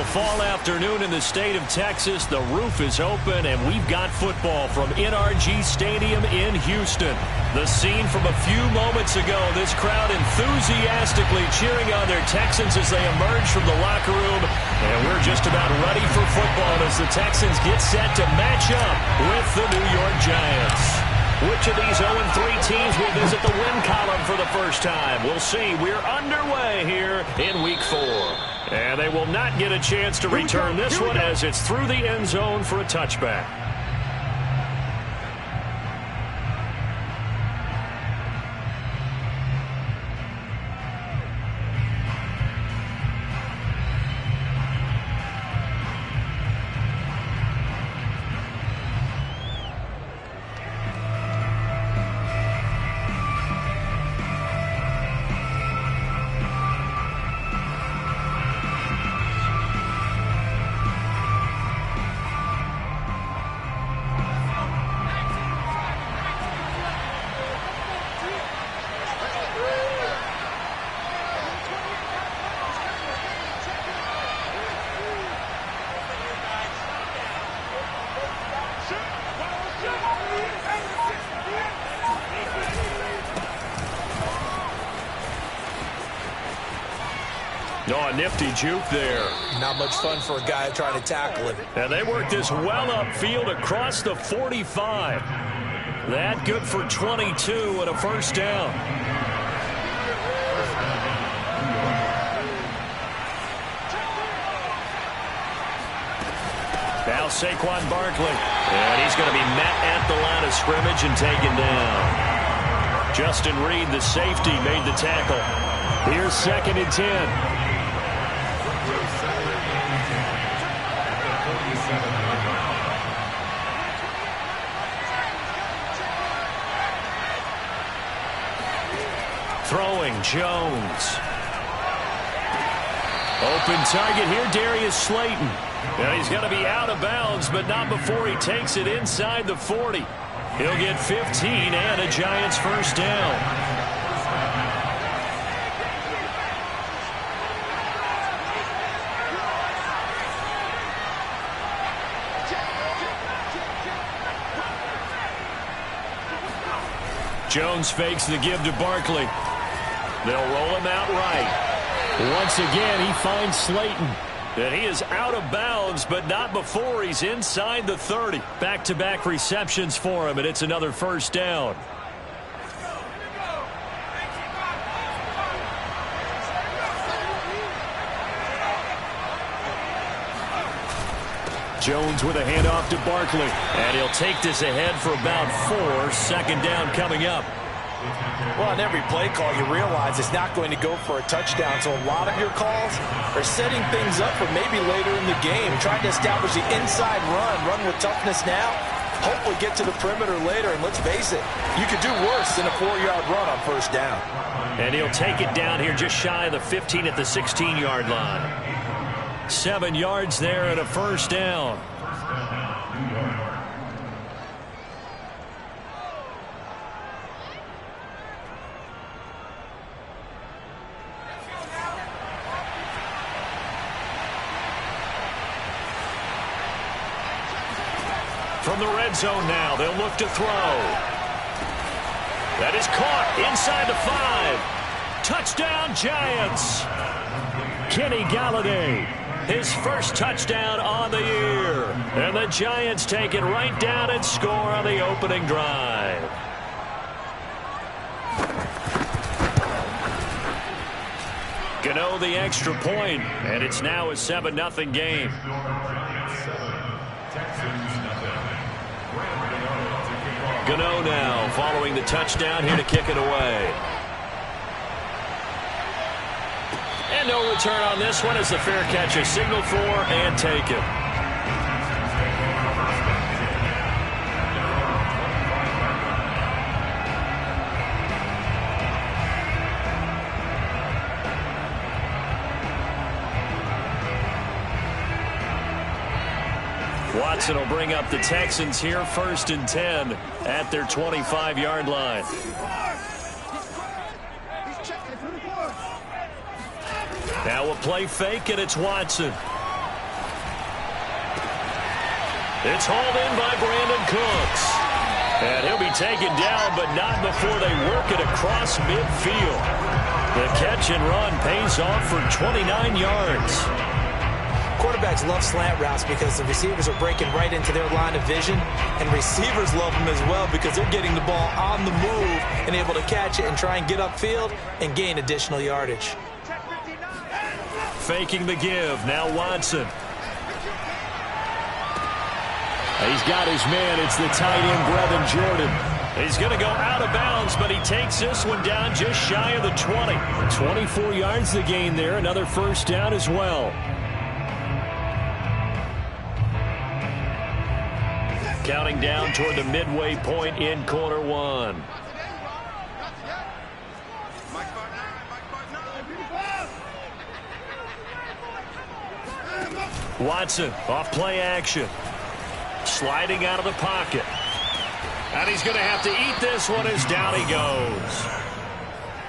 fall afternoon in the state of Texas. The roof is open, and we've got football from NRG Stadium in Houston. The scene from a few moments ago, this crowd enthusiastically cheering on their Texans as they emerge from the locker room. And we're just about ready for football as the Texans get set to match up with the New York Giants. Which of these 0-3 teams will visit the win column for the first time? We'll see. We're underway here in Week 4. And they will not get a chance to return this one as it's through the end zone for a touchback. Oh, a nifty juke there. Not much fun for a guy trying to tackle him. And they work this well upfield across the 45. That good for 22 and a first down. Now Saquon Barkley. And he's going to be met at the line of scrimmage and taken down. Justin Reed, the safety, made the tackle. Here's 2nd and 10. Throwing, Jones. Open target here, Darius Slayton. And he's going to be out of bounds, but not before he takes it inside the 40. He'll get 15 and a Giants first down. Jones fakes the give to Barkley. They'll roll him out right. Once again, he finds Slayton. And he is out of bounds, but not before he's inside the 30. Back-to-back receptions for him, and it's another first down. Jones with a handoff to Barkley. And he'll take this ahead for about 4. Second down coming up. Well, on every play call, you realize it's not going to go for a touchdown. So a lot of your calls are setting things up for maybe later in the game. Trying to establish the inside run with toughness now. Hopefully get to the perimeter later. And let's face it, you could do worse than a 4-yard run on first down. And he'll take it down here just shy of the 15 at the 16-yard line. 7 yards there and a first down. From the red zone now, they'll look to throw. That is caught inside the 5. Touchdown, Giants. Kenny Galladay, his first touchdown on the year. And the Giants take it right down and score on the opening drive. Gano the extra point, and it's now a 7-0 game. Gano now following the touchdown here to kick it away. And no return on this one as the fair catch is signaled for and taken. Watson will bring up the Texans here, 1st and 10 at their 25-yard line. Now a play fake, and it's Watson. It's hauled in by Brandon Cooks. And he'll be taken down, but not before they work it across midfield. The catch and run pays off for 29 yards. Quarterbacks love slant routes because the receivers are breaking right into their line of vision, and receivers love them as well because they're getting the ball on the move and able to catch it and try and get upfield and gain additional yardage. Faking the give. Now Watson. He's got his man. It's the tight end, Brevin Jordan. He's going to go out of bounds, but he takes this one down just shy of the 20. 24 yards to gain there. Another first down as well. Counting down toward the midway point in quarter one. Watson off play action. Sliding out of the pocket. And he's going to have to eat this one as down he goes.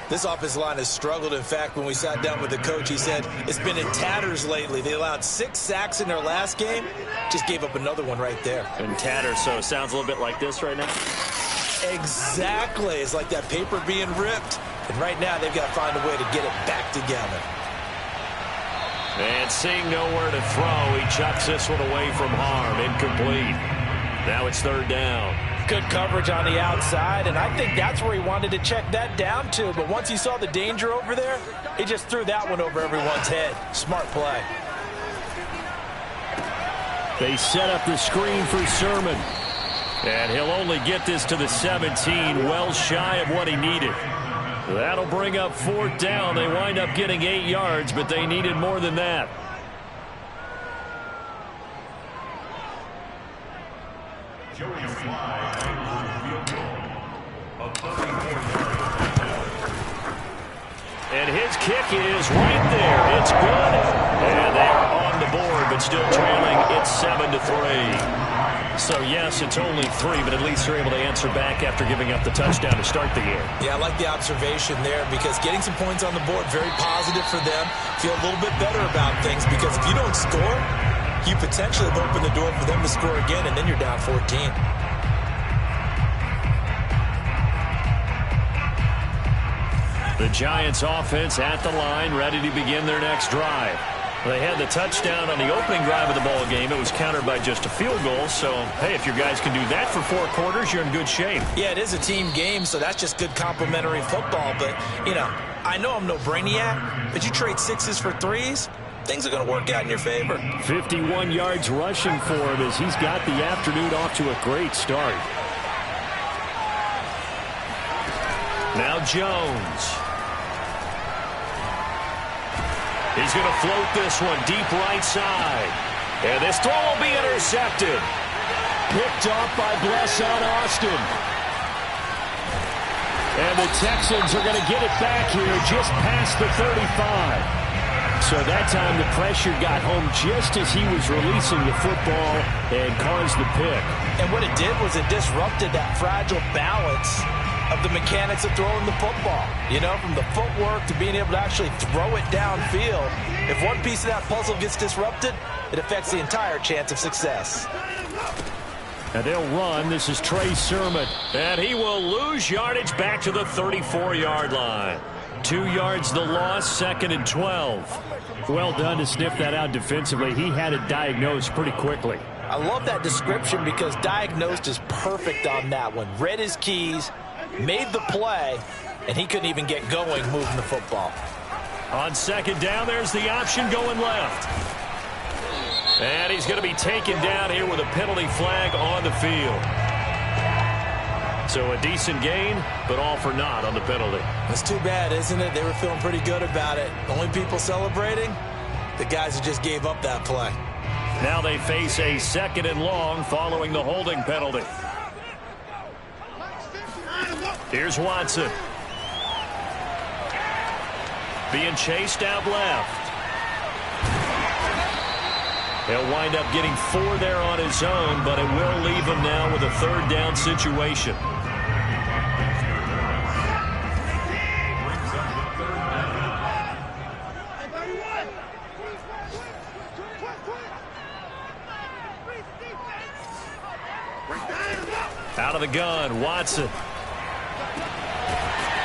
This offensive line has struggled. In fact, when we sat down with the coach, he said it's been in tatters lately. They allowed 6 sacks in their last game. Just gave up another one right there. In tatters, so it sounds a little bit like this right now? Exactly. It's like that paper being ripped. And right now, they've got to find a way to get it back together. And seeing nowhere to throw, he chucks this one away from harm. Incomplete. Now it's third down. Good coverage on the outside, and I think that's where he wanted to check that down to. But once he saw the danger over there, he just threw that one over everyone's head. Smart play. They set up the screen for Sermon. And he'll only get this to the 17, well shy of what he needed. That'll bring up fourth down. They wind up getting 8 yards, but they needed more than that. And his kick is right there. It's good. And they are on the board, but still trailing. It's 7-3. So, yes, it's only 3, but at least they're able to answer back after giving up the touchdown to start the game. Yeah, I like the observation there because getting some points on the board, very positive for them. Feel a little bit better about things because if you don't score, you potentially have opened the door for them to score again, and then you're down 14. The Giants offense at the line, ready to begin their next drive. They had the touchdown on the opening drive of the ball game. It was countered by just a field goal. So, hey, if your guys can do that for 4 quarters, you're in good shape. Yeah, it is a team game, so that's just good complimentary football. But, you know, I know I'm no brainiac, but you trade 6s for 3s, things are going to work out in your favor. 51 yards rushing for him as he's got the afternoon off to a great start. Now Jones. He's going to float this one deep right side. And this throw will be intercepted. Picked off by Blesson Austin. And the Texans are going to get it back here just past the 35. So that time the pressure got home just as he was releasing the football and caused the pick. And what it did was it disrupted that fragile balance of the mechanics of throwing the football. You know, from the footwork to being able to actually throw it downfield. If one piece of that puzzle gets disrupted, it affects the entire chance of success. And they'll run. This is Trey Sermon. And he will lose yardage back to the 34-yard line. 2 yards the loss, 2nd and 12. Well done to sniff that out defensively. He had it diagnosed pretty quickly. I love that description because diagnosed is perfect on that one. Read his keys, made the play, and he couldn't even get going moving the football. On 2nd down, there's the option going left. And he's going to be taken down here with a penalty flag on the field. So a decent gain, but all for naught on the penalty. That's too bad, isn't it? They were feeling pretty good about it. The only people celebrating, the guys who just gave up that play. Now they face a 2nd and long following the holding penalty. Here's Watson. Being chased out left. He'll wind up getting 4 there on his own, but it will leave him now with a 3rd down situation. Out of the gun, Watson.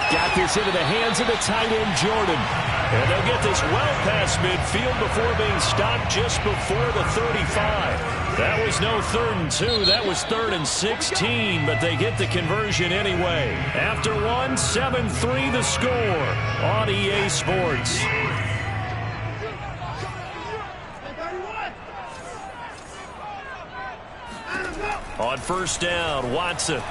Got this into the hands of the tight end, Jordan. And they'll get this well past midfield before being stopped just before the 35. That was no 3rd and 2. That was 3rd and 16, but they get the conversion anyway. After one, 7-3 the score on EA Sports. On first down, Watson.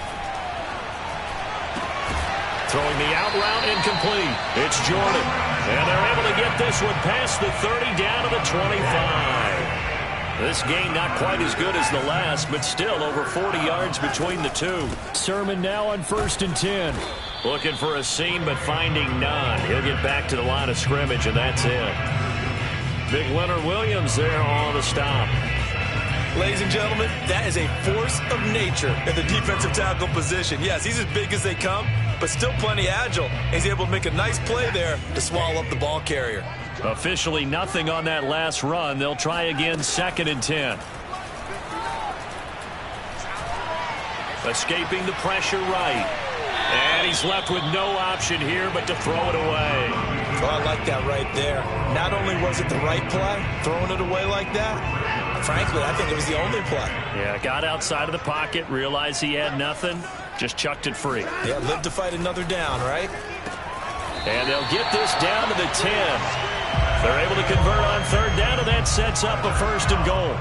Throwing the out route incomplete. It's Jordan. And they're able to get this one past the 30 down to the 25. This game not quite as good as the last, but still over 40 yards between the two. Sermon now on 1st and 10. Looking for a seam, but finding none. He'll get back to the line of scrimmage, and that's it. Big Leonard Williams there on the stop. Ladies and gentlemen, that is a force of nature in the defensive tackle position. Yes, he's as big as they come, but still plenty agile. He's able to make a nice play there to swallow up the ball carrier. Officially nothing on that last run. They'll try again, 2nd and 10. Escaping the pressure right. And he's left with no option here but to throw it away. Well, I like that right there. Not only was it the right play, throwing it away like that, frankly, I think it was the only play. Yeah, got outside of the pocket, realized he had nothing, just chucked it free. Yeah, live to fight another down, right? And they'll get this down to the 10. They're able to convert on 3rd down, and that sets up a 1st and goal.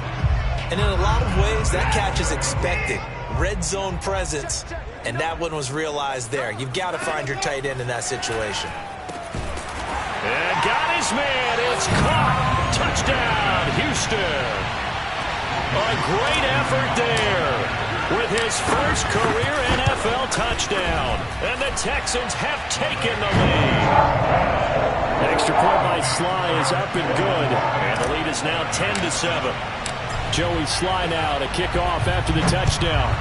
And in a lot of ways, that catch is expected. Red zone presence, and that one was realized there. You've got to find your tight end in that situation. And got his man. It's caught. Touchdown, Houston. A great effort there with his first career NFL touchdown. And the Texans have taken the lead. Extra point by Sly is up and good. And the lead is now 10-7. Joey Sly now to kick off after the touchdown.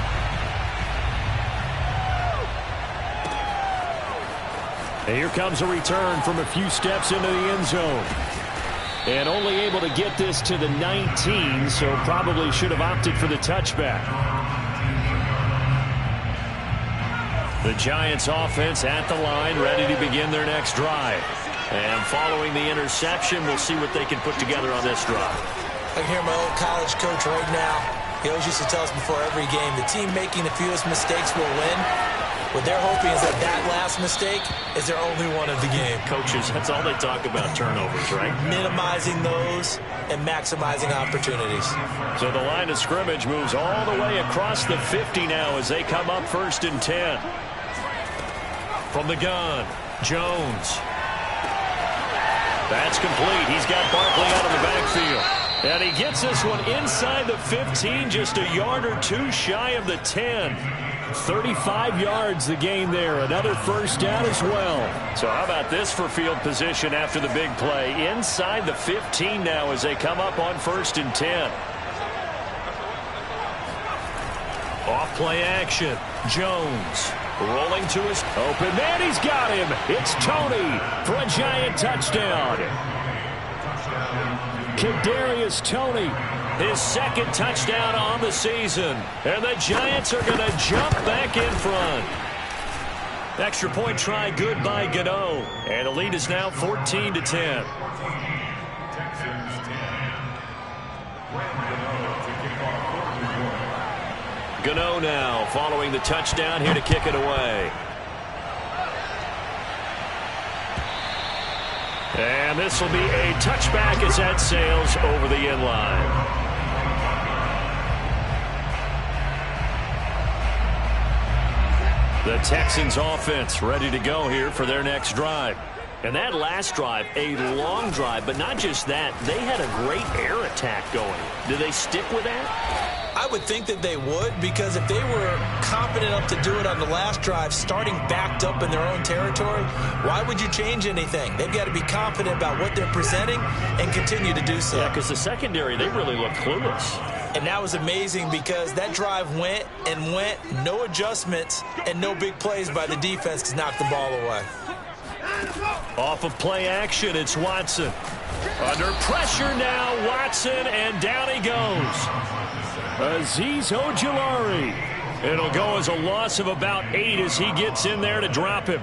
And here comes a return from a few steps into the end zone. And only able to get this to the 19, so probably should have opted for the touchback. The Giants offense at the line, ready to begin their next drive. And following the interception, we'll see what they can put together on this drive. I can hear my old college coach right now. He always used to tell us before every game, the team making the fewest mistakes will win. What they're hoping is that that last mistake is their only one of the game. Coaches, that's all they talk about, turnovers, right? Minimizing those and maximizing opportunities. So the line of scrimmage moves all the way across the 50 now as they come up 1st and 10. From the gun, Jones. That's complete. He's got Barkley out of the backfield. And he gets this one inside the 15, just a yard or two shy of the 10. 35 yards the gain there. Another 1st down as well. So how about this for field position after the big play? Inside the 15 now as they come up on 1st and 10. Off play action. Jones rolling to his open man. He's got him. It's Tony for a Giant touchdown. Kadarius Toney, his 2nd touchdown on the season. And the Giants are going to jump back in front. Extra point try good by Gano. And the lead is now 14-10. Gano now following the touchdown here to kick it away. And this will be a touchback as that sails over the end line. The Texans offense ready to go here for their next drive. And that last drive, a long drive, but not just that. They had a great air attack going. Do they stick with that? I would think that they would, because if they were confident enough to do it on the last drive, starting backed up in their own territory, why would you change anything? They've got to be confident about what they're presenting and continue to do so. Yeah, because the secondary, they really looked clueless. And that was amazing because that drive went and went, no adjustments, and no big plays by the defense to knock the ball away. Off of play action, it's Watson. Under pressure now, Watson, and down he goes. Azeez Ojulari. It'll go as a loss of about 8 as he gets in there to drop him.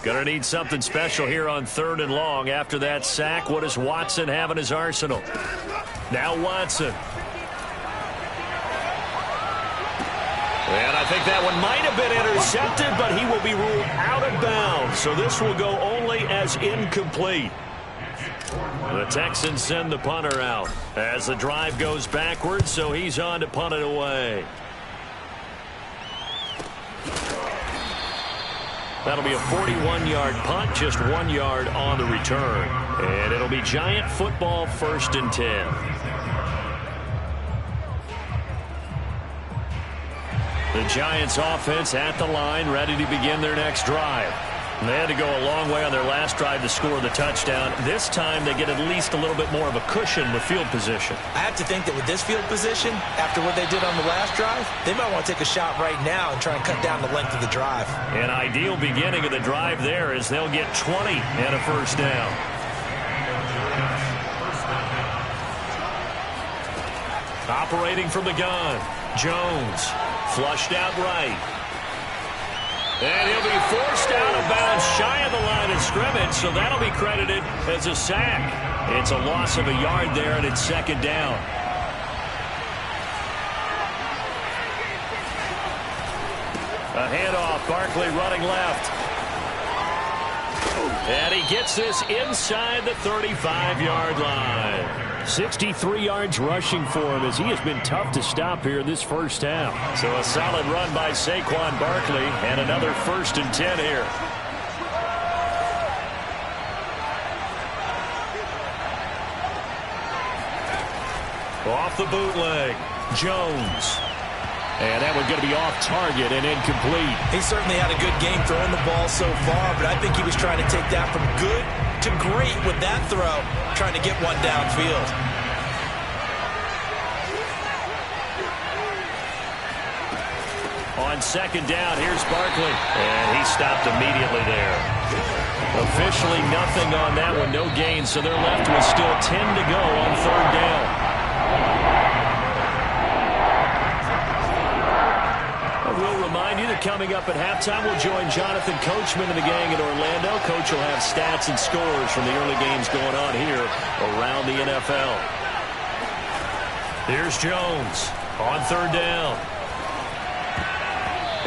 Gonna need something special here on 3rd and long. After that sack, what does Watson have in his arsenal? Now Watson. And I think that one might have been intercepted, but he will be ruled out of bounds. So this will go only as incomplete. The Texans send the punter out as the drive goes backwards, so he's on to punt it away. That'll be a 41-yard punt, just 1 yard on the return. And it'll be Giant football, 1st and 10. The Giants offense at the line, ready to begin their next drive. And they had to go a long way on their last drive to score the touchdown. This time they get at least a little bit more of a cushion with field position. I have to think that with this field position, after what they did on the last drive, they might want to take a shot right now and try and cut down the length of the drive. An ideal beginning of the drive there is they'll get 20 and a 1st down. Operating from the gun, Jones. Flushed out right. And he'll be forced out of bounds shy of the line of scrimmage, so that'll be credited as a sack. It's a loss of a yard there, and it's 2nd down. A handoff, Barkley running left. And he gets this inside the 35-yard line. 63 yards rushing for him as he has been tough to stop here in this first half. So a solid run by Saquon Barkley and another 1st and 10 here. Off the bootleg, Jones. And that one's going to be off target and incomplete. He certainly had a good game throwing the ball so far, but I think he was trying to take that from good to great with that throw, trying to get one downfield. On 2nd down, here's Barkley. And he stopped immediately there. Officially nothing on that one, no gain, so they're left with still 10 to go on 3rd down. We'll remind you that coming up at halftime, we'll join Jonathan Coachman and the gang in Orlando. Coach will have stats and scores from the early games going on here around the NFL. Here's Jones on 3rd down.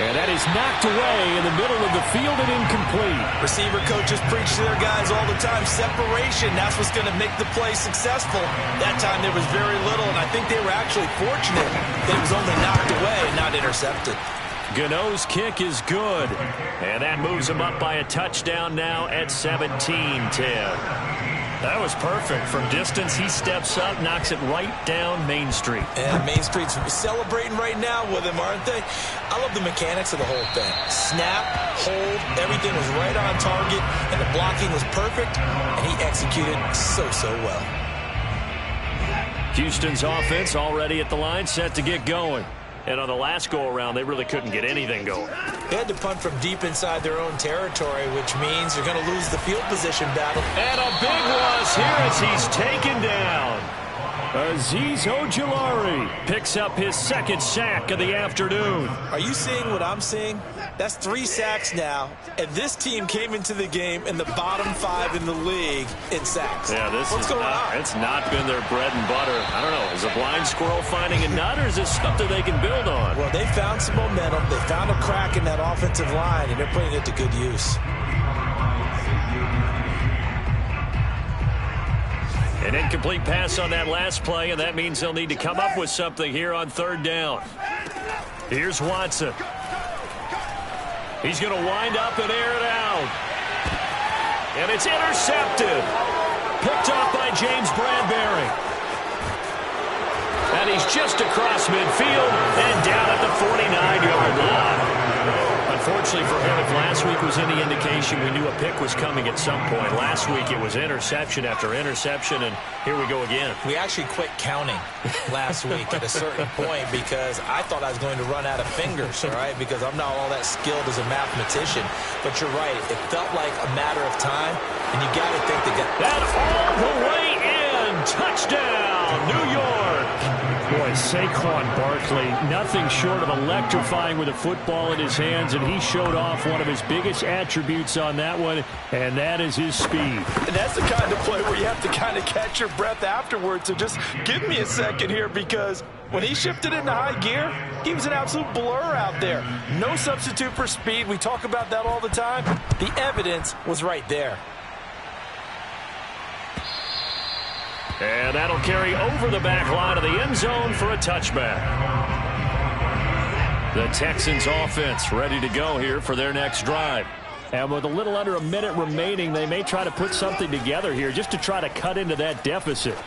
And that is knocked away in the middle of the field and incomplete. Receiver coaches preach to their guys all the time. Separation, that's what's going to make the play successful. That time there was very little, and I think they were actually fortunate that it was only knocked away and not intercepted. Gano's kick is good. And that moves him up by a touchdown now at 17-10. That was perfect. From distance, he steps up, knocks it right down Main Street. And Main Street's celebrating right now with him, aren't they? I love the mechanics of the whole thing. Snap, hold, everything was right on target, and the blocking was perfect, and he executed so well. Houston's offense already at the line, set to get going. And on the last go-around, they really couldn't get anything going. They had to punt from deep inside their own territory, which means you're going to lose the field position battle. And a big loss here as he's taken down. Azeez Ojulari picks up his 2nd sack of the afternoon. Are you seeing what I'm seeing? That's 3 sacks now, and this team came into the game in the bottom 5 in the league in sacks. Yeah, What's going on? It's not been their bread and butter. I don't know. Is a blind squirrel finding a nut, or is this something they can build on? Well, they found some momentum. They found a crack in that offensive line, and they're putting it to good use. An incomplete pass on that last play, and that means they'll need to come up with something here on 3rd down. Here's Watson. He's going to wind up and air it out. And it's intercepted. Picked off by James Bradbury. And he's just across midfield and down at the 49-yard line. Unfortunately for him, if last week was any indication, we knew a pick was coming at some point. Last week it was interception after interception, and here we go again. We actually quit counting last week at a certain point because I thought I was going to run out of fingers, all right, because I'm not all that skilled as a mathematician. But you're right. It felt like a matter of time, and you got to think that all the way in. Touchdown. Saquon Barkley, nothing short of electrifying with a football in his hands, and he showed off one of his biggest attributes on that one, and that is his speed. And that's the kind of play where you have to kind of catch your breath afterwards. So just give me a second here, because when he shifted into high gear, he was an absolute blur out there. No substitute for speed. We talk about that all the time. The evidence was right there. And that'll carry over the back line of the end zone for a touchback. The Texans offense ready to go here for their next drive. And with a little under a minute remaining, they may try to put something together here just to try to cut into that deficit.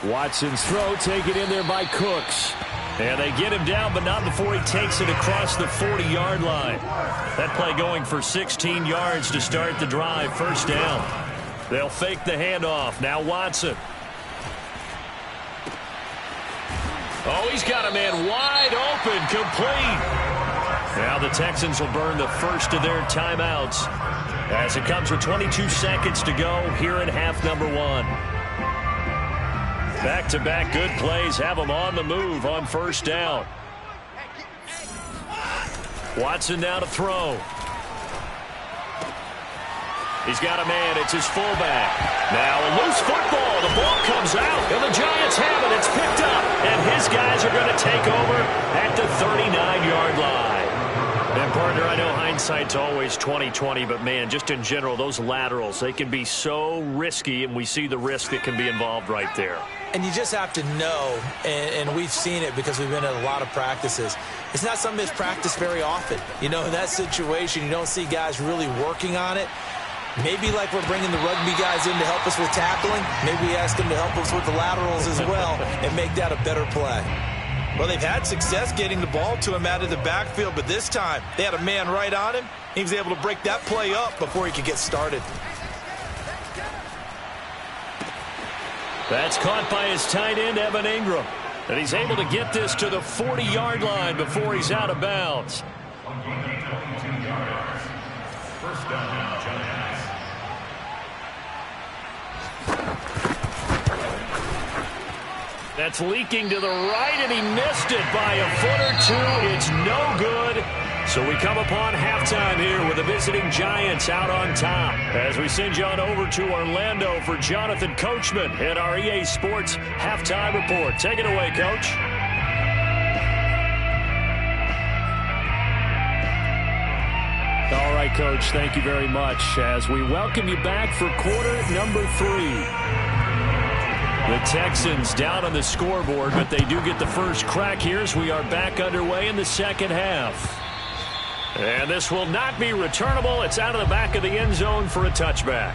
Watson's throw taken in there by Cooks. And they get him down, but not before he takes it across the 40-yard line. That play going for 16 yards to start the drive. First down. They'll fake the handoff. Now Watson. Oh, he's got a man wide open, complete. Now the Texans will burn the first of their timeouts as it comes with 22 seconds to go here in half number one. Back-to-back good plays have them on the move on first down. Watson now to throw. He's got a man. It's his fullback. Now a loose football. The ball comes out, and the Giants have it. It's picked up, and his guys are going to take over at the 39-yard line. And, partner, I know hindsight's always 20/20, but, man, just in general, those laterals, they can be so risky, and we see the risk that can be involved right there. And you just have to know, and we've seen it because we've been at a lot of practices. It's not something that's practiced very often. You know, in that situation, you don't see guys really working on it. Maybe like we're bringing the rugby guys in to help us with tackling, maybe we ask them to help us with the laterals as well and make that a better play. Well, they've had success getting the ball to him out of the backfield, but this time they had a man right on him. He was able to break that play up before he could get started. That's caught by his tight end, Evan Ingram. And he's able to get this to the 40-yard line before he's out of bounds. First down, Giants. That's leaking to the right, and he missed it by a foot or two. It's no good. So we come upon halftime here with the visiting Giants out on top. As we send you on over to Orlando for Jonathan Coachman at our EA Sports Halftime Report. Take it away, Coach. All right, Coach, thank you very much as we welcome you back for quarter number 3. The Texans down on the scoreboard, but they do get the first crack here as we are back underway in the second half. And this will not be returnable. It's out of the back of the end zone for a touchback.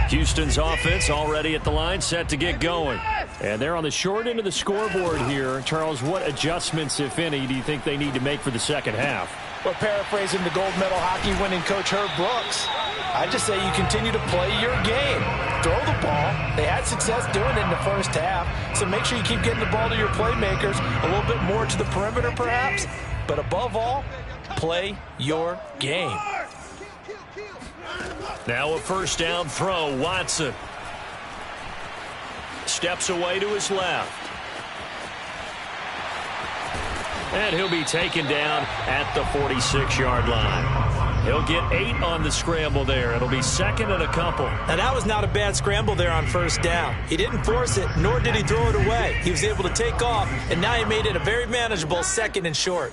Houston's offense already at the line, set to get going. And they're on the short end of the scoreboard here. Charles, what adjustments, if any, do you think they need to make for the second half? Well, paraphrasing the gold medal hockey winning coach Herb Brooks, I just say you continue to play your game. Throw the ball. They had success doing it in the first half, so make sure you keep getting the ball to your playmakers, a little bit more to the perimeter perhaps, but above all, play your game. Now a first down throw, Watson. Steps away to his left. And he'll be taken down at the 46-yard line. He'll get 8 on the scramble there. It'll be second and a couple. Now, that was not a bad scramble there on first down. He didn't force it, nor did he throw it away. He was able to take off, and now he made it a very manageable second and short.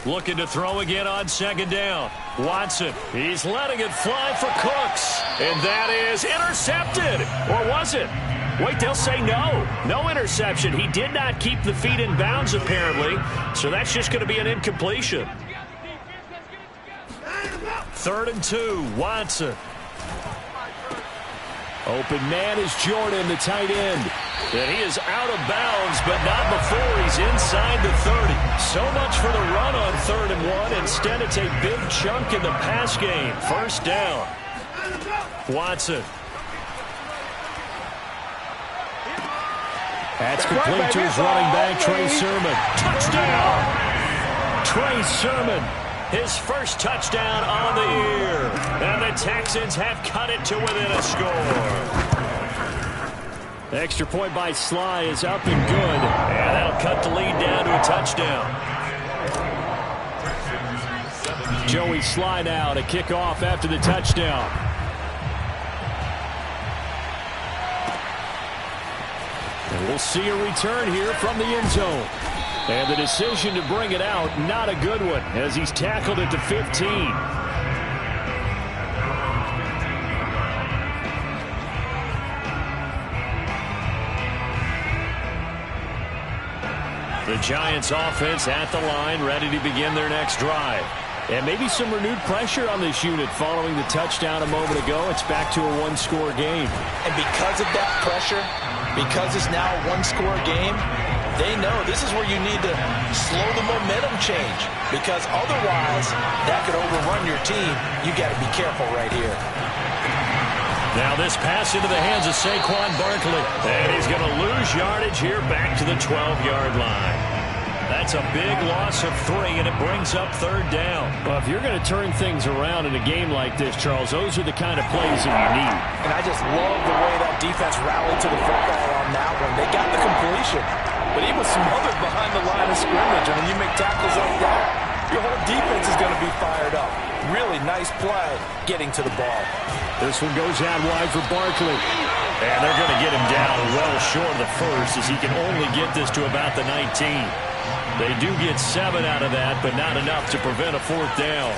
Looking to throw again on second down. Watson, he's letting it fly for Cooks. And that is intercepted. Or was it? Wait, they'll say no. No interception. He did not keep the feet in bounds, apparently. So that's just going to be an incompletion. 3rd and 2, Watson. Open man is Jordan, the tight end. And he is out of bounds, but not before he's inside the 30. So much for the run on 3rd and 1. Instead, it's a big chunk in the pass game. First down. Watson. That's complete to his running back, Trey Sermon. Touchdown! Trey Sermon, his first touchdown on the year. And the Texans have cut it to within a score. Extra point by Sly is up and good. And that'll cut the lead down to a touchdown. Joey Sly now to kick off after the touchdown. And we'll see a return here from the end zone. And the decision to bring it out, not a good one, as he's tackled at the 15. The Giants offense at the line, ready to begin their next drive. And maybe some renewed pressure on this unit following the touchdown a moment ago. It's back to a one-score game. And because of that pressure, because it's now a one-score game, they know this is where you need to slow the momentum change. Because otherwise, that could overrun your team. You got to be careful right here. Now this pass into the hands of Saquon Barkley. And he's going to lose yardage here back to the 12-yard line. That's a big loss of 3, and it brings up third down. Well, if you're going to turn things around in a game like this, Charles, those are the kind of plays that you need. And I just love the way that defense rallied to the football on that one. They got the completion, but he was smothered behind the line of scrimmage. And when you make tackles like that, your whole defense is going to be fired up. Really nice play getting to the ball. This one goes out wide for Barkley. And they're going to get him down well short of the first, as he can only get this to about the 19. They do get 7 out of that, but not enough to prevent a fourth down.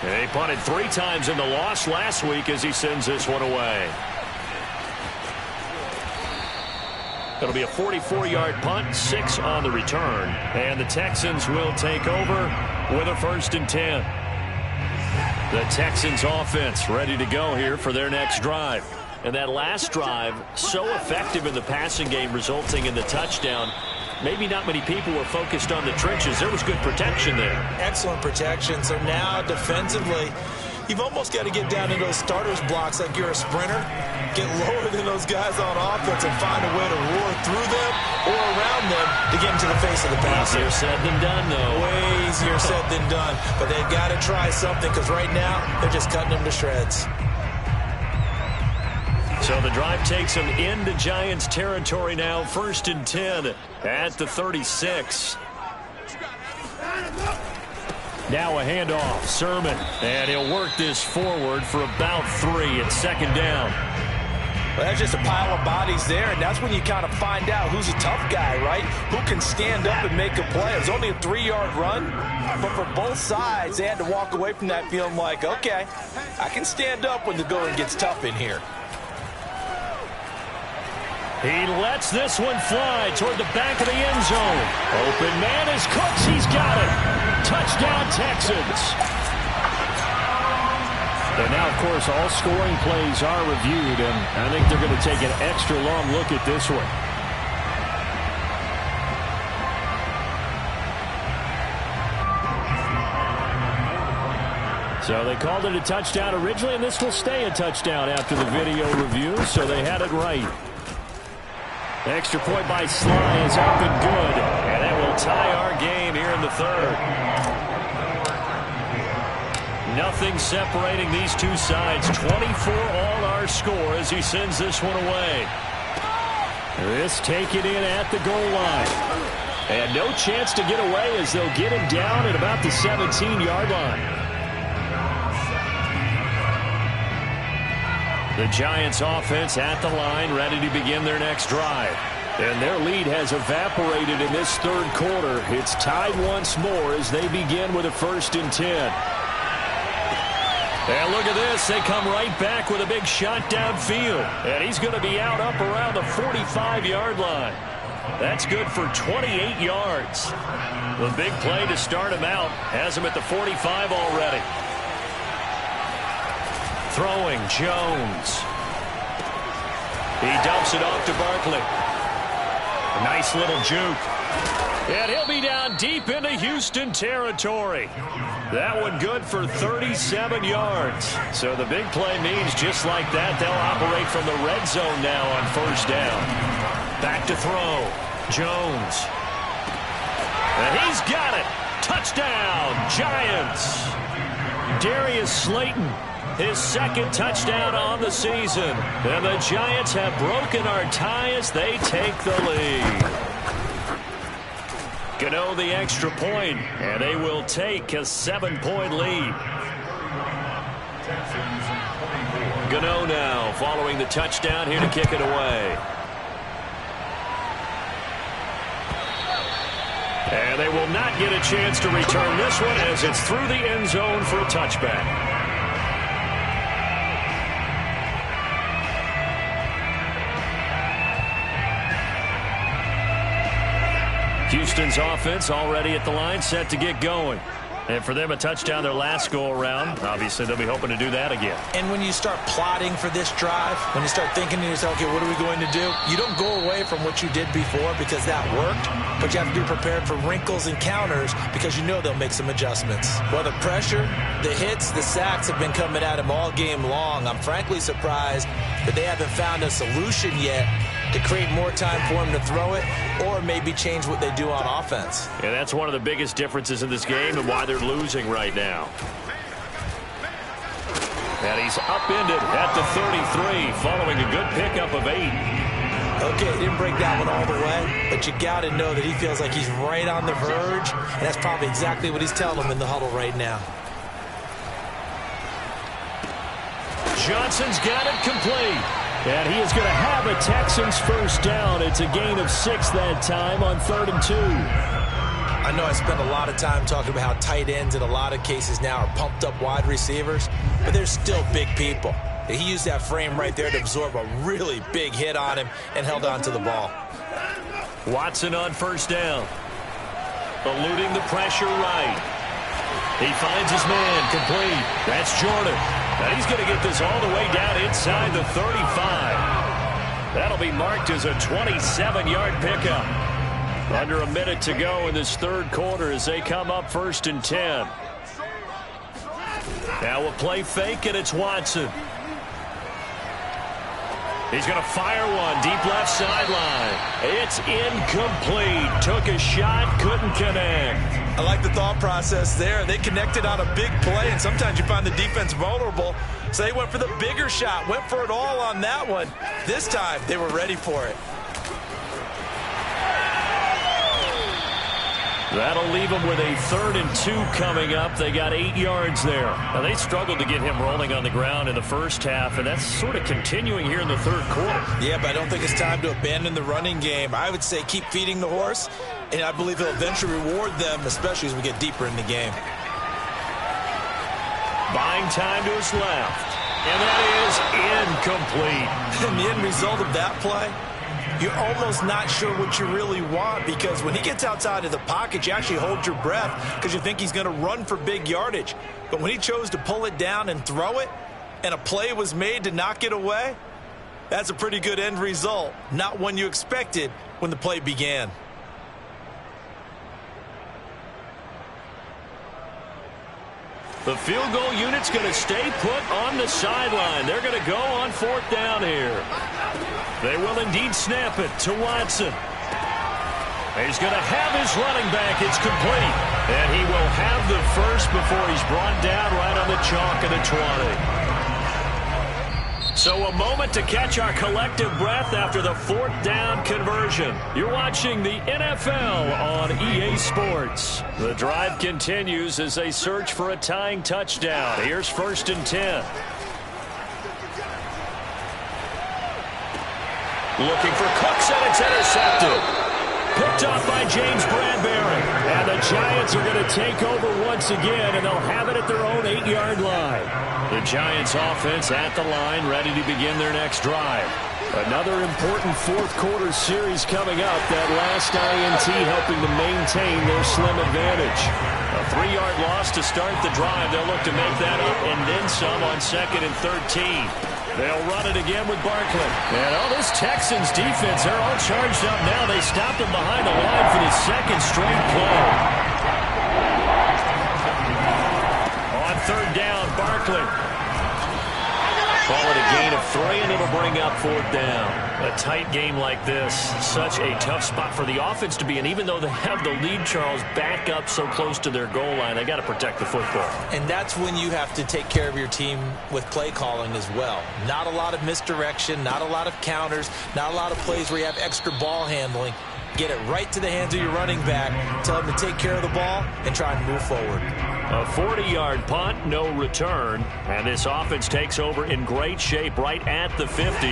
They punted 3 times in the loss last week as he sends this one away. It'll be a 44-yard punt, 6 on the return. And the Texans will take over with a 1st and 10. The Texans offense ready to go here for their next drive. And that last drive, so effective in the passing game, resulting in the touchdown. Maybe not many people were focused on the trenches. There was good protection there. Excellent protection. So now defensively, you've almost got to get down into those starters blocks like you're a sprinter. Get lower than those guys on offense and find a way to roar through them or around them to get into the face of the passer. Easier said than done, though. Way easier said than done. But they've got to try something, because right now they're just cutting them to shreds. So the drive takes them into Giants territory now. 1st and 10 at the 36. Now a handoff. Sermon. And he'll work this forward for about 3 at 2nd down. Well, that's just a pile of bodies there, and that's when you kind of find out who's a tough guy, right? Who can stand up and make a play. It was only a 3-yard run, but for both sides, they had to walk away from that feeling like, okay, I can stand up when the going gets tough in here. He lets this one fly toward the back of the end zone. Open man is Cooks. He's got it. Touchdown, Texans. And now, of course, all scoring plays are reviewed, and I think they're going to take an extra long look at this one. So they called it a touchdown originally, and this will stay a touchdown after the video review, so they had it right. Extra point by Sly is up and good. And that will tie our game here in the 3rd. Nothing separating these two sides. 24 all our score as he sends this one away. This taken in at the goal line. And no chance to get away as they'll get him down at about the 17-yard line. The Giants offense at the line, ready to begin their next drive. And their lead has evaporated in this 3rd quarter. It's tied once more as they begin with a 1st and 10. And look at this. They come right back with a big shot downfield. And he's going to be out up around the 45-yard line. That's good for 28 yards. The big play to start him out has him at the 45 already. Throwing, Jones. He dumps it off to Barkley. A nice little juke. And he'll be down deep into Houston territory. That one good for 37 yards. So the big play means just like that, they'll operate from the red zone now on 1st down. Back to throw. Jones. And he's got it. Touchdown, Giants. Darius Slayton his second touchdown on the season. And the Giants have broken our tie as they take the lead. Gano the extra point, and they will take a 7-point lead. Gano now following the touchdown here to kick it away. And they will not get a chance to return this one as it's through the end zone for a touchback. Houston's offense already at the line, set to get going. And for them, a touchdown their last go-around. Obviously, they'll be hoping to do that again. And when you start plotting for this drive, when you start thinking to yourself, okay, what are we going to do? You don't go away from what you did before because that worked, but you have to be prepared for wrinkles and counters because you know they'll make some adjustments. Well, the pressure, the hits, the sacks have been coming at him all game long. I'm frankly surprised that they haven't found a solution yet to create more time for him to throw it or maybe change what they do on offense. Yeah, that's one of the biggest differences in this game and why they're losing right now. And he's upended at the 33 following a good pickup of 8. Okay, he didn't break that one all the way, but you got to know that he feels like he's right on the verge, and that's probably exactly what he's telling him in the huddle right now. Johnson's got it complete. And he is going to have a Texans first down. It's a gain of 6 that time on 3rd and 2. I know I spent a lot of time talking about how tight ends in a lot of cases now are pumped up wide receivers, but they're still big people. He used that frame right there to absorb a really big hit on him and held on to the ball. Watson on first down. Eluding the pressure right. He finds his man complete. That's Jordan. And he's going to get this all the way down inside the 35. That'll be marked as a 27-yard pickup. Under a minute to go in this third quarter as they come up 1st and 10. Now a play fake, and it's Watson. He's going to fire one deep left sideline. It's incomplete. Took a shot, couldn't connect. I like the thought process there. They connected on a big play, and sometimes you find the defense vulnerable. So they went for the bigger shot, went for it all on that one. This time, they were ready for it. That'll leave them with a 3rd and 2 coming up. They got 8 yards there. Now, they struggled to get him rolling on the ground in the first half, and that's sort of continuing here in the third quarter. Yeah, but I don't think it's time to abandon the running game. I would say keep feeding the horse, and I believe he'll eventually reward them, especially as we get deeper in the game. Buying time to his left, and that is incomplete. And the end result of that play, you're almost not sure what you really want because when he gets outside of the pocket, you actually hold your breath because you think he's going to run for big yardage. But when he chose to pull it down and throw it, and a play was made to knock it away, that's a pretty good end result. Not one you expected when the play began. The field goal unit's going to stay put on the sideline. They're going to go on 4th down here. They will indeed snap it to Watson. He's going to have his running back. It's complete. And he will have the first before he's brought down right on the chalk of the 20. So a moment to catch our collective breath after the 4th down conversion. You're watching the NFL on EA Sports. The drive continues as they search for a tying touchdown. Here's 1st and 10. Looking for Cooks, and it's intercepted. Picked off by James Bradbury. And the Giants are going to take over once again, and they'll have it at their own 8-yard line. The Giants offense at the line, ready to begin their next drive. Another important fourth quarter series coming up. That last INT helping to maintain their slim advantage. A 3-yard loss to start the drive. They'll look to make that up and then some on 2nd and 13. They'll run it again with Barkley. And this Texans defense, they're all charged up now. They stopped them behind the line for the 2nd straight play. On 3rd down, Barkley. Call it a gain of three, and it'll bring up fourth down. A tight game like this, such a tough spot for the offense to be in. Even though they have the lead, Charles, back up so close to their goal line, they got to protect the football. And that's when you have to take care of your team with play calling as well. Not a lot of misdirection, not a lot of counters, not a lot of plays where you have extra ball handling. Get it right to the hands of your running back, tell him to take care of the ball, and try and move forward. A 40-yard punt, no return, and this offense takes over in great shape right at the 50,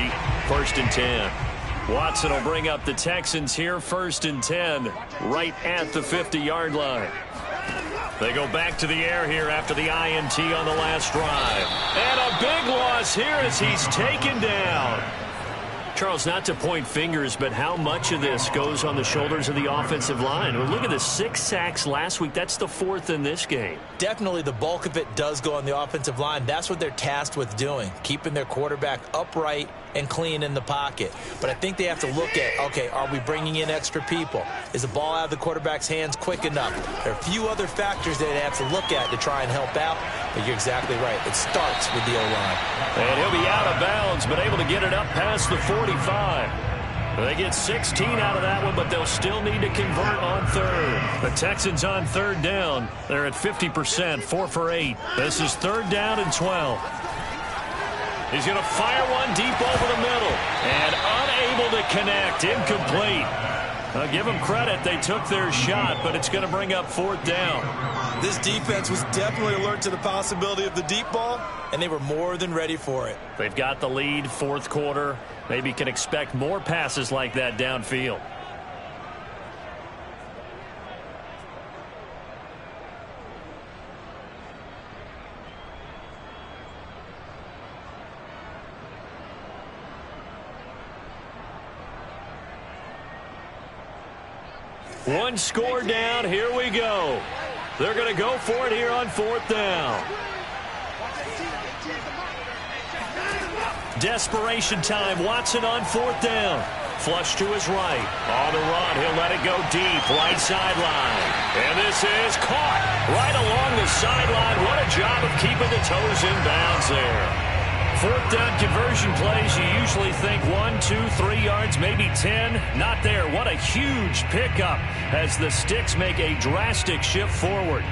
1st and 10. Watson will bring up the Texans here, 1st and 10, right at the 50-yard line. They go back to the air here after the INT on the last drive. And a big loss here as he's taken down. Charles, not to point fingers, but how much of this goes on the shoulders of the offensive line? Well, look at the 6 sacks last week. That's the 4th in this game. Definitely the bulk of it does go on the offensive line. That's what they're tasked with doing, keeping their quarterback upright and clean in the pocket. But I think they have to look at, okay, are we bringing in extra people? Is the ball out of the quarterback's hands quick enough? There are a few other factors that they have to look at to try and help out. But you're exactly right. It starts with the O-line. And he'll be out of bounds, but able to get it up past the 45. They get 16 out of that one, but they'll still need to convert on third. The Texans on third down. They're at 50%, 4 for 8. This is 3rd down and 12. He's going to fire one deep over the middle. And unable to connect. Incomplete. I'll give them credit. They took their shot, but it's going to bring up 4th down. This defense was definitely alert to the possibility of the deep ball, and they were more than ready for it. They've got the lead, 4th quarter. Maybe can expect more passes like that downfield. One score down. Here we go. They're going to go for it here on 4th down. Desperation time. Watson on 4th down. Flush to his right. On the run. He'll let it go deep. Right sideline. And this is caught right along the sideline. What a job of keeping the toes in bounds there. 4th down conversion plays, you usually think 1, 2, 3 yards, maybe 10. Not there. What a huge pickup as the Sticks make a drastic shift forward.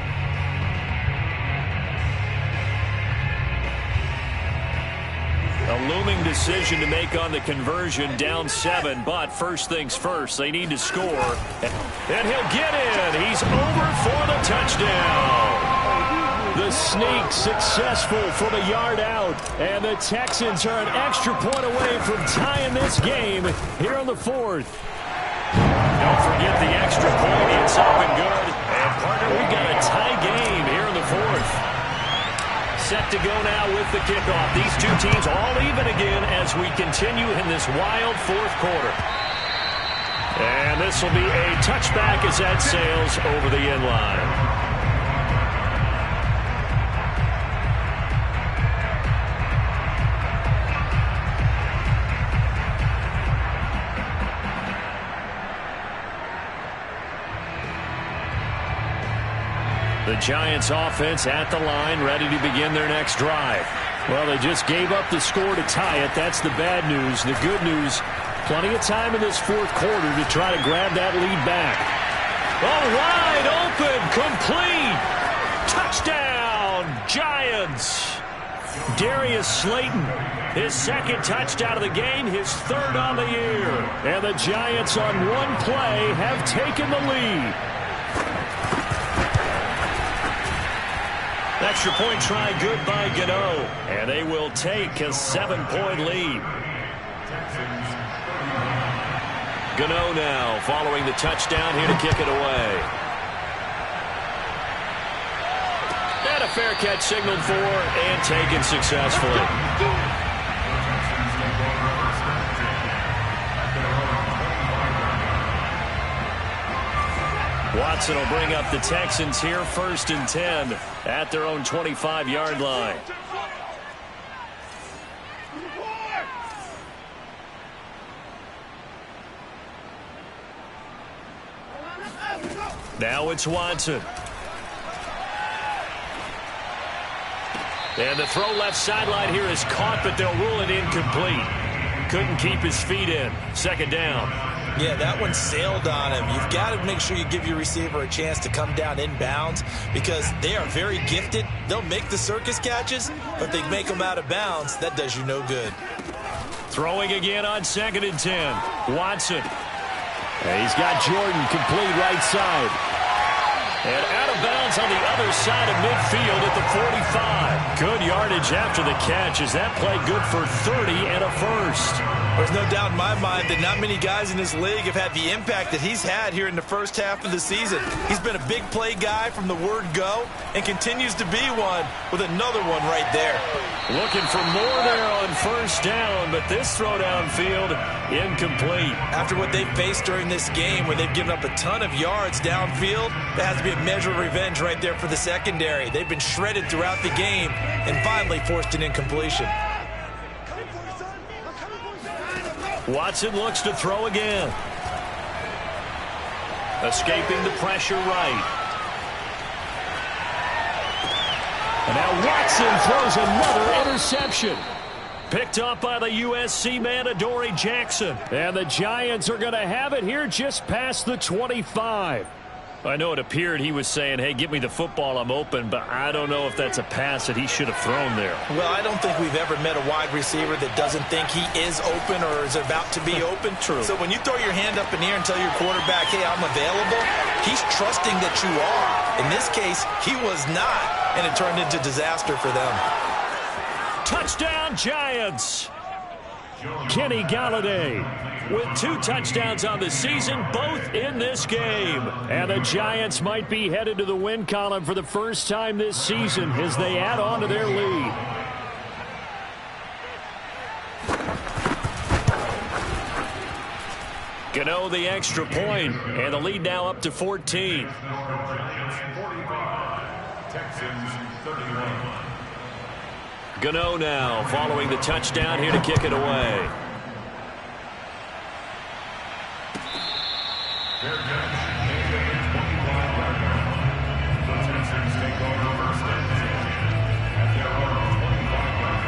A looming decision to make on the conversion, down 7, but first things first, they need to score. And he'll get in. He's over for the touchdown. The sneak successful from a yard out, and the Texans are an extra point away from tying this game here on the 4th. Don't forget the extra point. It's up and good. And, partner, we got a tie game here in the 4th. Set to go now with the kickoff. These two teams all even again as we continue in this wild 4th quarter. And this will be a touchback as that sails over the end line. The Giants offense at the line, ready to begin their next drive. Well, they just gave up the score to tie it. That's the bad news. The good news, plenty of time in this 4th quarter to try to grab that lead back. Oh, wide open, complete. Touchdown, Giants. Darius Slayton, his 2nd touchdown of the game, his 3rd on the year. And the Giants on one play have taken the lead. Extra point try good by Gano, and they will take a 7-point lead. Gano now following the touchdown here to kick it away. And a fair catch signaled for and taken successfully. Watson will bring up the Texans here, 1st and 10 at their own 25-yard line. Now it's Watson. And the throw left sideline here is caught, but they'll rule it incomplete. Couldn't keep his feet in. Second down. Yeah, that one sailed on him. You've got to make sure you give your receiver a chance to come down inbounds because they are very gifted. They'll make the circus catches, but they make them out of bounds. That does you no good. Throwing again on 2nd and 10. Watson. And he's got Jordan complete right side. And out of bounds on the other side of midfield at the 45. Good yardage after the catch as that play good for 30 and a first. There's no doubt in my mind that not many guys in this league have had the impact that he's had here in the first half of the season. He's been a big play guy from the word go and continues to be one with another one right there. Looking for more there on first down, but this throw downfield incomplete. After what they've faced during this game where they've given up a ton of yards downfield, that has to be a measure of revenge right there for the secondary. They've been shredded throughout the game and finally forced an incompletion. Watson looks to throw again. Escaping the pressure right. And now Watson throws another interception. Picked up by the USC man, Adoree Jackson. And the Giants are going to have it here just past the 25. I know it appeared he was saying, hey, give me the football, I'm open, but I don't know if that's a pass that he should have thrown there. Well, I don't think we've ever met a wide receiver that doesn't think he is open or is about to be open. True. So when you throw your hand up in the air and tell your quarterback, hey, I'm available, he's trusting that you are. In this case, he was not, and it turned into disaster for them. Touchdown, Giants! Kenny Galladay with 2 touchdowns on the season, both in this game. And the Giants might be headed to the win column for the first time this season as they add on to their lead. Gano the extra point, and the lead now up to 14. Texans 31. Gano now following the touchdown here to kick it away. Fair catch. The 25-yard line. The Texans take over first and 10 at their own 25-yard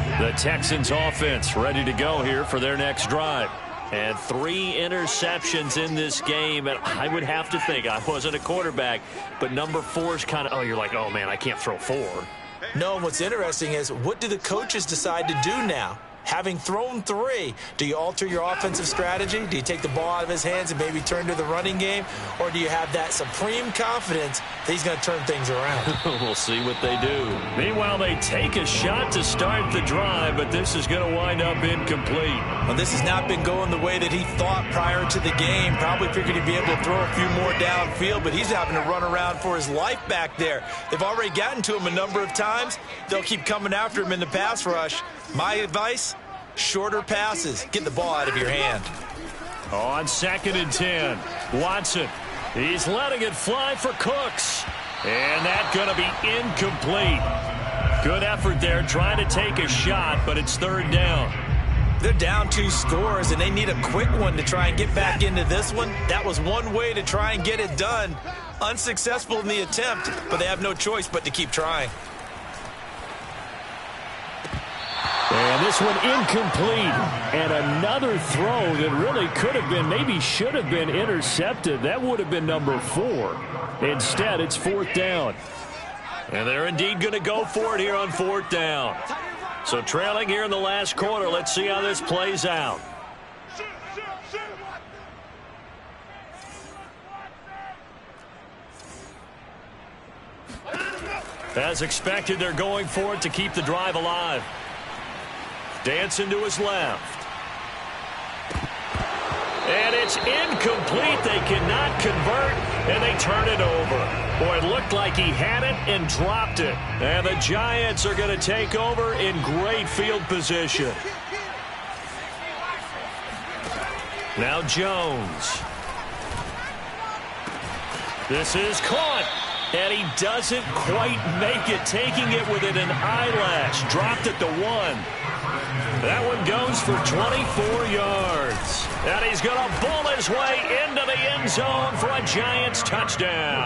line. The Texans offense ready to go here for their next drive. And 3 interceptions in this game. And I would have to think, I wasn't a quarterback, but number 4 is kind of, oh, you're like, oh, man, I can't throw 4. No, what's interesting is what do the coaches decide to do now? Having thrown 3, do you alter your offensive strategy? Do you take the ball out of his hands and maybe turn to the running game? Or do you have that supreme confidence that he's going to turn things around? We'll see what they do. Meanwhile, they take a shot to start the drive, but this is going to wind up incomplete. Well, this has not been going the way that he thought prior to the game. Probably figured he'd be able to throw a few more downfield, but he's having to run around for his life back there. They've already gotten to him a number of times. They'll keep coming after him in the pass rush. My advice, shorter passes. Get the ball out of your hand. On 2nd and 10, Watson. He's letting it fly for Cooks. And that's going to be incomplete. Good effort there trying to take a shot, but it's 3rd down. They're down 2 scores, and they need a quick one to try and get back into this one. That was one way to try and get it done. Unsuccessful in the attempt, but they have no choice but to keep trying. And this one incomplete. And another throw that really could have been, maybe should have been intercepted. That would have been number 4. Instead, it's 4th down. And they're indeed going to go for it here on 4th down. So trailing here in the last quarter. Let's see how this plays out. As expected, they're going for it to keep the drive alive. Dancing to his left. And it's incomplete. They cannot convert, and they turn it over. Boy, it looked like he had it and dropped it. And the Giants are going to take over in great field position. Now Jones. This is caught. And he doesn't quite make it, taking it within an eyelash. Dropped it to 1. That one goes for 24 yards. And he's going to bull his way into the end zone for a Giants touchdown.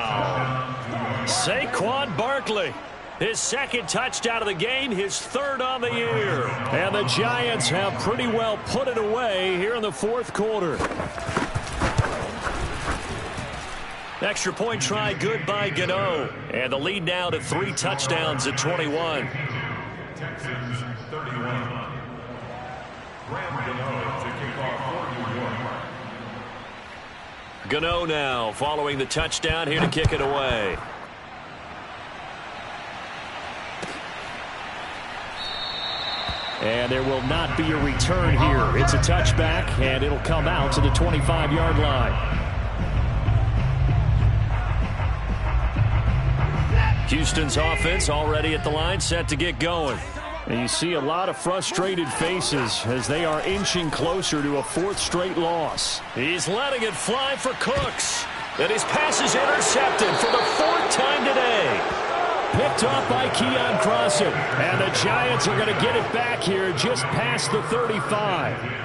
Saquon Barkley. His second touchdown of the game, his third on the year. And the Giants have pretty well put it away here in the fourth quarter. Extra point try good by Gano. And the lead now to 3 touchdowns at 21. Texans 31. Gano to kick off for New York. Gano now following the touchdown here to kick it away. And there will not be a return here. It's a touchback, and it'll come out to the 25-yard line. Houston's offense already at the line, set to get going. And you see a lot of frustrated faces as they are inching closer to a 4th straight loss. He's letting it fly for Cooks. And his pass is intercepted for the 4th time today. Picked off by Keon Crossan. And the Giants are going to get it back here just past the 35.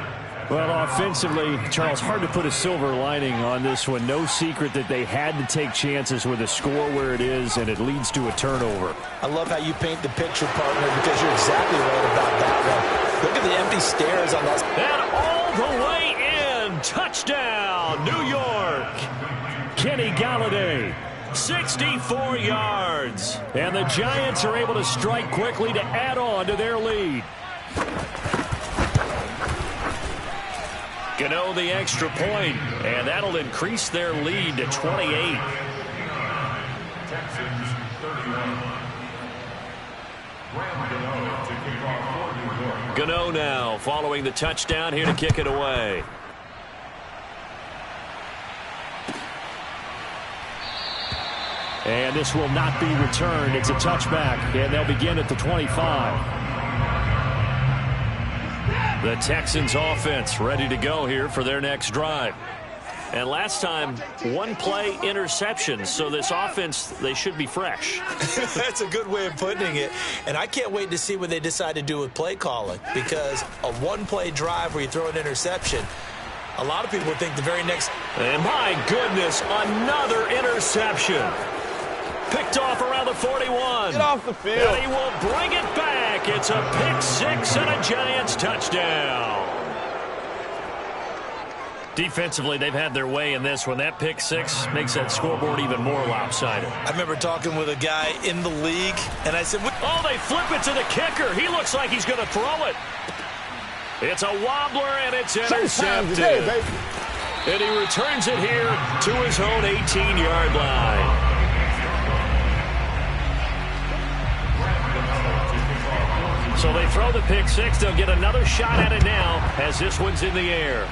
Well, offensively, Charles, hard to put a silver lining on this one. No secret that they had to take chances with a score where it is, and it leads to a turnover. I love how you paint the picture, partner, because you're exactly right about that one. Look at the empty stares on that. And all the way in. Touchdown, New York. Kenny Galladay, 64 yards. And the Giants are able to strike quickly to add on to their lead. Gano the extra point, and that'll increase their lead to 28. Texans 31. Gano to kick off for New York. Gano now following the touchdown here to kick it away. And this will not be returned. It's a touchback, and they'll begin at the 25. The Texans offense ready to go here for their next drive. And last time, 1-play interception. So this offense, they should be fresh. That's a good way of putting it. And I can't wait to see what they decide to do with play calling. Because a 1-play drive where you throw an interception, a lot of people think the very next. And my goodness, another interception. Picked off around the 41. Get off the field. And he will bring it back. It's a pick-6 and a Giants touchdown. Defensively, they've had their way in this one. That pick-6 makes that scoreboard even more lopsided. I remember talking with a guy in the league, and I said, oh, they flip it to the kicker. He looks like he's going to throw it. It's a wobbler, and it's intercepted. And he returns it here to his own 18-yard line. So they throw the pick-6. They'll get another shot at it now as this one's in the air.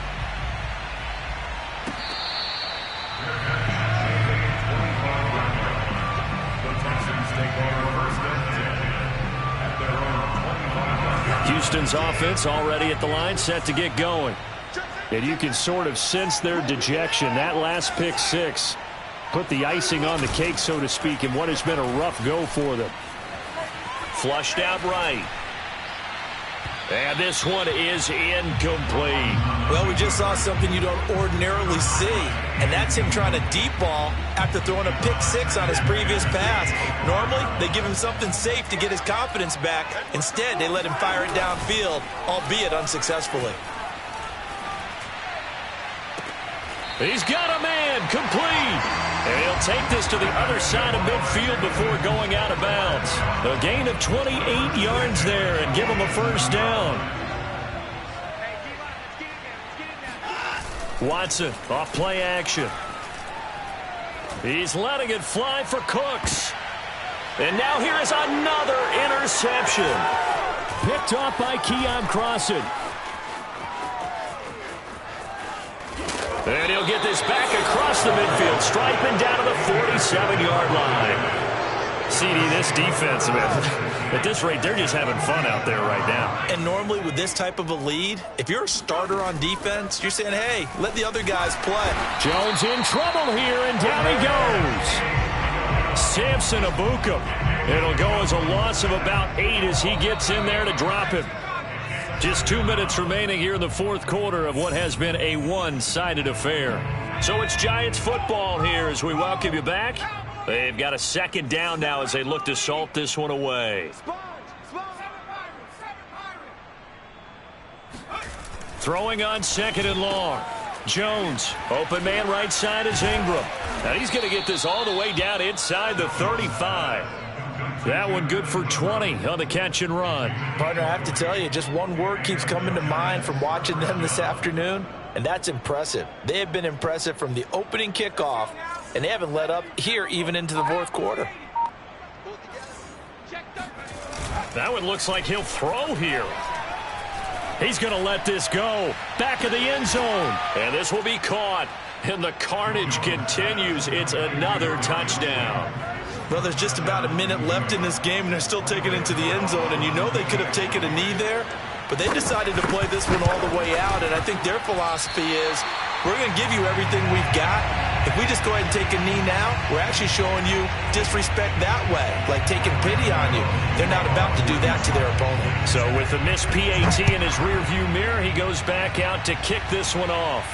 Houston's offense already at the line, set to get going. And you can sort of sense their dejection. That last pick-6 put the icing on the cake, so to speak, in what has been a rough go for them. Flushed out right. And this one is incomplete. Well, we just saw something you don't ordinarily see, and that's him trying to deep ball after throwing a pick-6 on his previous pass. Normally, they give him something safe to get his confidence back. Instead, they let him fire it downfield, albeit unsuccessfully. He's got a man, complete. And he'll take this to the other side of midfield before going out of bounds. A gain of 28 yards there and give him a first down. Watson off play action. He's letting it fly for Cooks. And now here is another interception. Picked off by Keon Crossan. And he'll get this back across the midfield, striping down to the 47-yard line. CD, this defense, man, at this rate, they're just having fun out there right now. And normally with this type of a lead, if you're a starter on defense, you're saying, hey, let the other guys play. Jones in trouble here, and down he goes. Samson Abukum. It'll go as a loss of about 8 as he gets in there to drop him. Just 2 minutes remaining here in the fourth quarter of what has been a one-sided affair. So it's Giants football here as we welcome you back They've got a second down now as they look to salt this one away. Throwing on second and long. Jones, open man right side is Ingram. Now he's going to get this all the way down inside the 35. That one good for 20 on the catch and run. Partner, I have to tell you, just one word keeps coming to mind from watching them this afternoon, and that's impressive. They have been impressive from the opening kickoff, and they haven't let up here even into the fourth quarter. That one looks like he'll throw here. He's going to let this go. Back of the end zone. And this will be caught. And the carnage continues. It's another touchdown. Well, there's just about a minute left in this game, and they're still taking it into the end zone. And you know they could have taken a knee there, but they decided to play this one all the way out. And I think their philosophy is, we're going to give you everything we've got. If we just go ahead and take a knee now, we're actually showing you disrespect that way, like taking pity on you. They're not about to do that to their opponent. So with the missed PAT in his rearview mirror, he goes back out to kick this one off.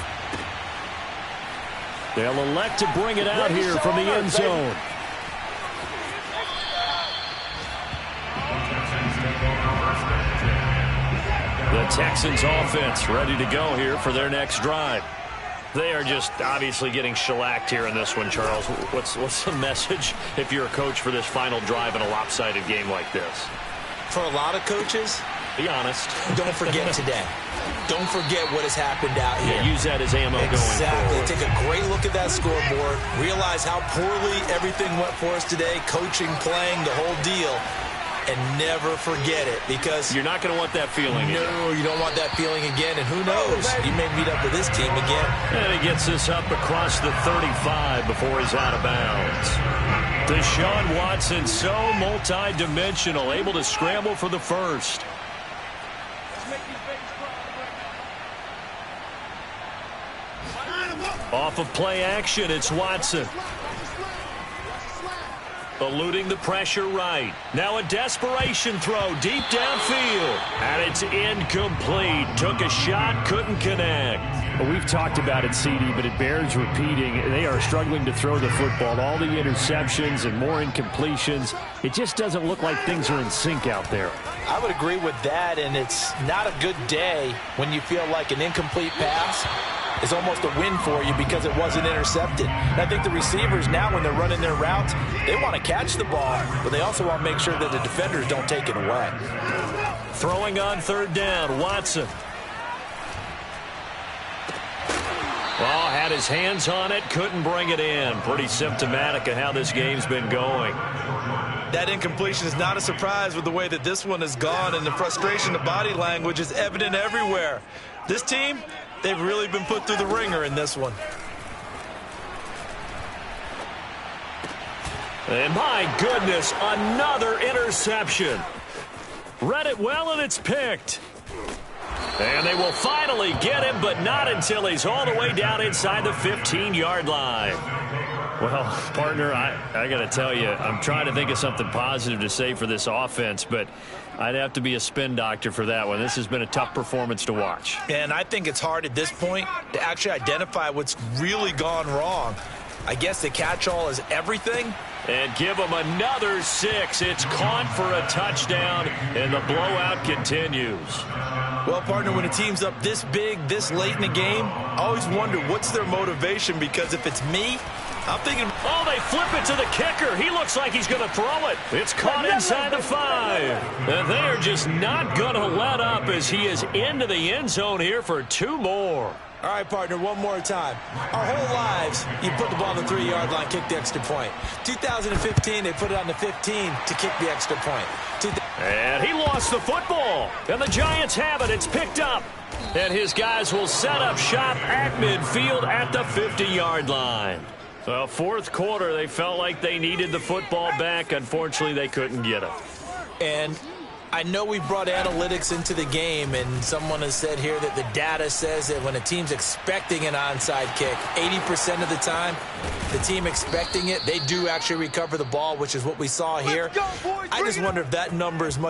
They'll elect to bring it out here from the end zone. The Texans offense ready to go here for their next drive. They are just obviously getting shellacked here in this one, Charles. What's the message if you're a coach for this final drive in a lopsided game like this? For a lot of coaches, be honest. Don't forget today. Don't forget what has happened out here. Yeah, use that as ammo going forward. Exactly. Take a great look at that scoreboard. Realize how poorly everything went for us today. Coaching, playing, the whole deal. And never forget it, because you're not going to want that feeling again. No, you don't want that feeling again. And who knows? You may meet up with this team again. And he gets this up across the 35 before he's out of bounds. Deshaun Watson, so multi-dimensional, able to scramble for the first. Off of play action, it's Watson. Eluding the pressure right. Now a desperation throw deep downfield. And it's incomplete. Took a shot, couldn't connect. Well, we've talked about it, CD, but it bears repeating. They are struggling to throw the football. All the interceptions and more incompletions. It just doesn't look like things are in sync out there. I would agree with that, and it's not a good day when you feel like an incomplete pass is almost a win for you because it wasn't intercepted. And I think the receivers now, when they're running their routes, they want to catch the ball, but they also want to make sure that the defenders don't take it away. Throwing on third down, Watson. Well, had his hands on it, couldn't bring it in. Pretty symptomatic of how this game's been going. That incompletion is not a surprise with the way that this one has gone, and the frustration, the body language is evident everywhere. This team, they've really been put through the ringer in this one. And my goodness, another interception. Read it well, and it's picked. And they will finally get him, but not until he's all the way down inside the 15-yard line. Well, partner, I got to tell you, I'm trying to think of something positive to say for this offense, but I'd have to be a spin doctor for that one. This has been a tough performance to watch. And I think it's hard at this point to actually identify what's really gone wrong. I guess the catch-all is everything. And give him another 6. It's caught for a touchdown, and the blowout continues. Well, partner, when a team's up this big, this late in the game, I always wonder what's their motivation, because if it's me, I'm thinking, oh, they flip it to the kicker. He looks like he's going to throw it. It's caught inside the 5. And they are just not going to let up as he is into the end zone here for 2 more. All right, partner, one more time. Our whole lives, you put the ball on the 3-yard line, kick the extra point. 2015, they put it on the 15 to kick the extra point. And he lost the football. And the Giants have it. It's picked up. And his guys will set up shop at midfield at the 50-yard line. So fourth quarter, they felt like they needed the football back. Unfortunately, they couldn't get it. And I know we brought analytics into the game, and someone has said here that the data says that when a team's expecting an onside kick, 80% of the time, the team expecting it, they do actually recover the ball, which is what we saw here. I just wonder if that number is much